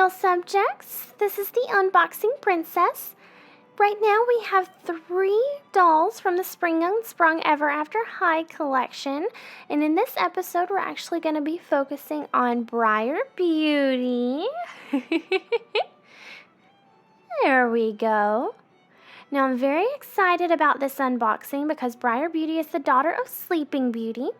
little subjects. This is the Unboxing Princess. Right now we have 3 dolls from the Spring Unsprung Ever After High collection. And in this episode, we're actually going to be focusing on Briar Beauty. There we go. Now I'm very excited about this unboxing because Briar Beauty is the daughter of Sleeping Beauty.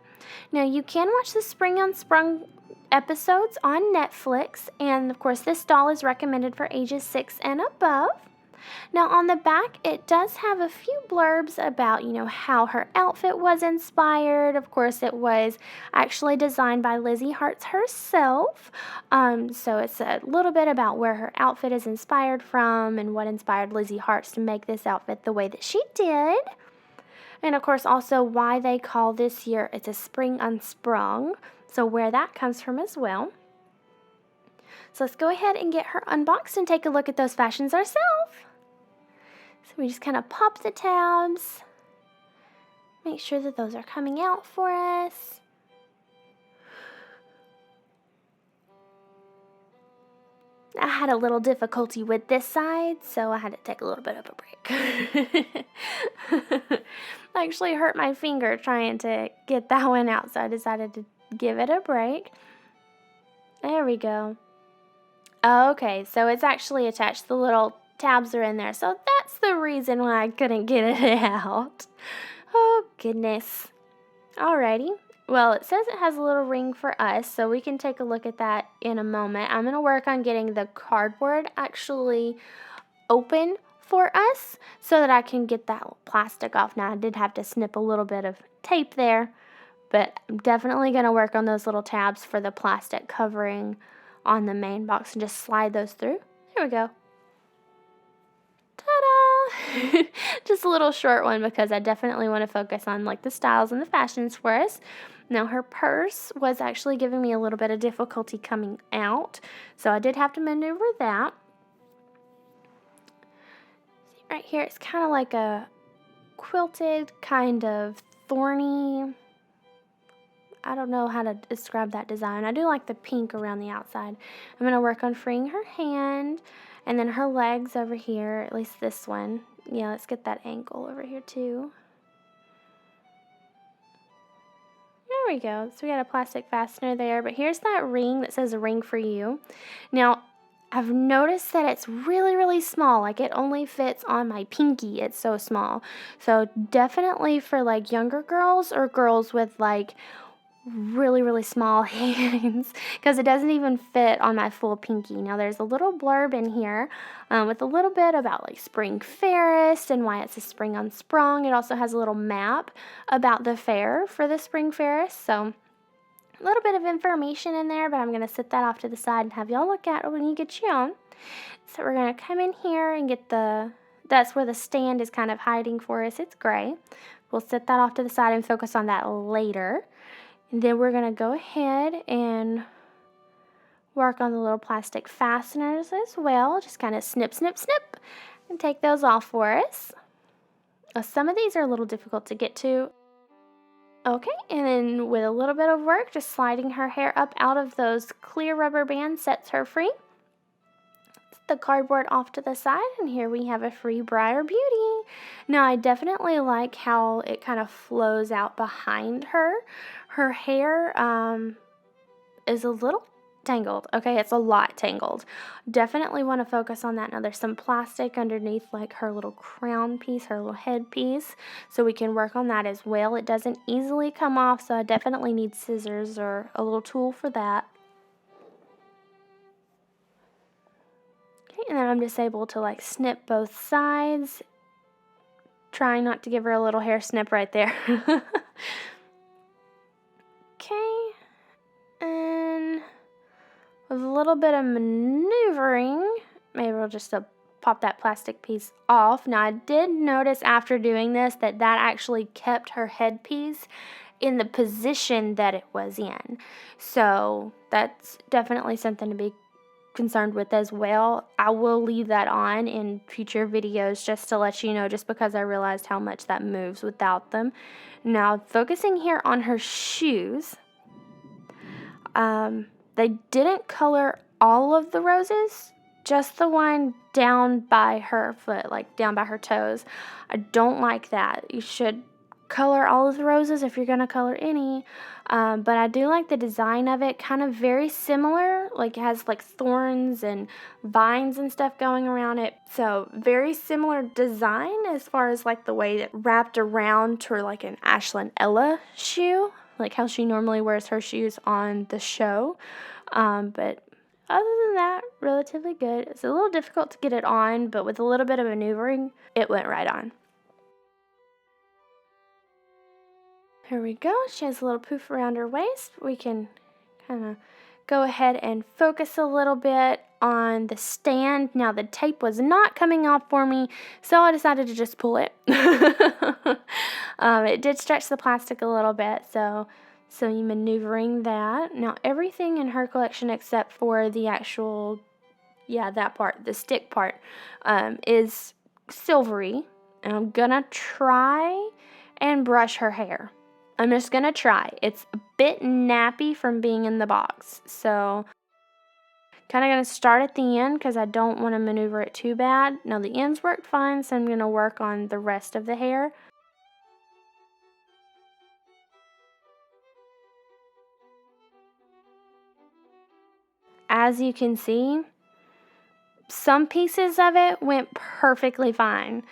Now you can watch the Spring Unsprung episodes on Netflix, and of course this doll is recommended for ages 6 and above. Now on the back it does have a few blurbs about, how her outfit was inspired. Of course it was actually designed by Lizzie Hartz herself. So it's a little bit about where her outfit is inspired from and what inspired Lizzie Hartz to make this outfit the way that she did. And of course also why they call this year it's a Spring Unsprung. So where that comes from as well. So let's go ahead and get her unboxed and take a look at those fashions ourselves. So we just kind of pop the tabs. Make sure that those are coming out for us. I had a little difficulty with this side, so I had to take a little bit of a break. I actually hurt my finger trying to get that one out, so I decided to give it a break. There we go. Okay, so it's actually attached. The little tabs are in there, so that's the reason why I couldn't get it out. Oh, goodness. Alrighty. Well, it says it has a little ring for us, so we can take a look at that in a moment. I'm going to work on getting the cardboard actually open for us so that I can get that plastic off. Now, I did have to snip a little bit of tape there, but I'm definitely going to work on those little tabs for the plastic covering on the main box and just slide those through. There we go. Ta-da! Just a little short one because I definitely want to focus on the styles and the fashions for us. Now her purse was actually giving me a little bit of difficulty coming out, so I did have to maneuver that. See, right here it's kind of like a quilted kind of thorny. I don't know how to describe that design. I do like the pink around the outside. I'm going to work on freeing her hand and then her legs over here, at least this one. Yeah, let's get that ankle over here too. There we go. So we got a plastic fastener there, but here's that ring that says a ring for you. Now, I've noticed that it's really, really small. It only fits on my pinky. It's so small. So definitely for younger girls or girls with really, really small hands, because it doesn't even fit on my full pinky. Now there's a little blurb in here with a little bit about Spring Fairest and why it's a Spring Unsprung. It also has a little map about the fair for the Spring Fairest, so a little bit of information in there, but I'm going to set that off to the side and have y'all look at it when you get your own. So we're going to come in here and get that's where the stand is kind of hiding for us. It's gray. We'll set that off to the side and focus on that later. And then we're going to go ahead and work on the little plastic fasteners as well. Just kind of snip, snip, snip, and take those off for us. Some of these are a little difficult to get to. Okay, and then with a little bit of work, just sliding her hair up out of those clear rubber bands sets her free. The cardboard off to the side, and here we have a free Briar Beauty. Now I definitely like how it kind of flows out behind her. Her hair is a little tangled. Okay, it's a lot tangled. Definitely want to focus on that. Now there's some plastic underneath her little crown piece, her little head piece, so we can work on that as well. It doesn't easily come off, so I definitely need scissors or a little tool for that. And then I'm just able to snip both sides, trying not to give her a little hair snip right there. Okay, and with a little bit of maneuvering, maybe we'll just pop that plastic piece off. Now I did notice after doing this that actually kept her headpiece in the position that it was in. So that's definitely something to be concerned with as well. I will leave that on in future videos just to let you know, just because I realized how much that moves without them. Now focusing here on her shoes, they didn't color all of the roses, just the one down by her foot, like down by her toes. I don't like that. You should color all of the roses if you're going to color any. But I do like the design of it, kind of very similar, like it has like thorns and vines and stuff going around it. So very similar design as far as like the way that wrapped around to like an Ashlyn Ella shoe, like how she normally wears her shoes on the show. But other than that, relatively good. It's a little difficult to get it on, but with a little bit of maneuvering, it went right on. Here we go. She has a little poof around her waist. We can kind of go ahead and focus a little bit on the stand. Now the tape was not coming off for me, so I decided to just pull it. It did stretch the plastic a little bit, so you maneuvering that. Now everything in her collection except for the actual, that part, the stick part, is silvery. And I'm gonna try and brush her hair. I'm just going to try. It's a bit nappy from being in the box. So, kind of going to start at the end because I don't want to maneuver it too bad. Now, the ends worked fine, so I'm going to work on the rest of the hair. As you can see, some pieces of it went perfectly fine.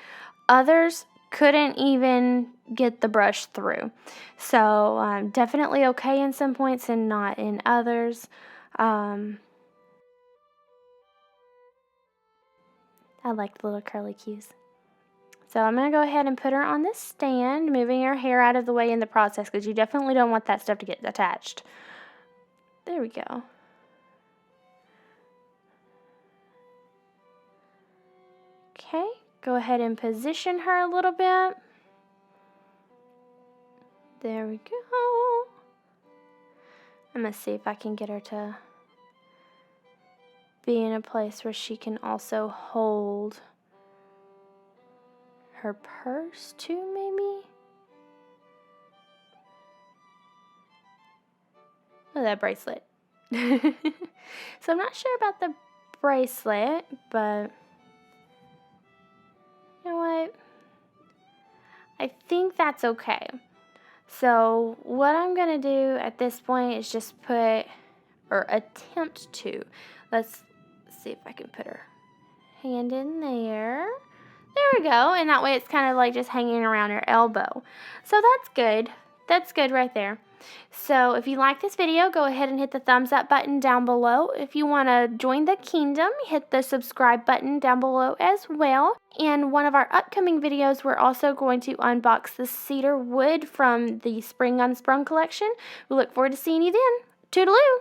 Others couldn't even get the brush through. So definitely okay in some points and not in others. I like the little curly cues. So I'm going to go ahead and put her on this stand, moving her hair out of the way in the process because you definitely don't want that stuff to get attached. There we go. Okay, go ahead and position her a little bit. There we go. I'm going to see if I can get her to be in a place where she can also hold her purse too, maybe? Oh, that bracelet. So I'm not sure about the bracelet, but you know what? I think that's okay. So what I'm going to do at this point is just put, or attempt to, let's see if I can put her hand in there. There we go. And that way it's kind of like just hanging around her elbow. So that's good. That's good right there. So if you like this video, go ahead and hit the thumbs up button down below. If you want to join the kingdom, hit the subscribe button down below as well. In one of our upcoming videos, we're also going to unbox the cedar wood from the Spring Unsprung collection. We look forward to seeing you then. Toodaloo!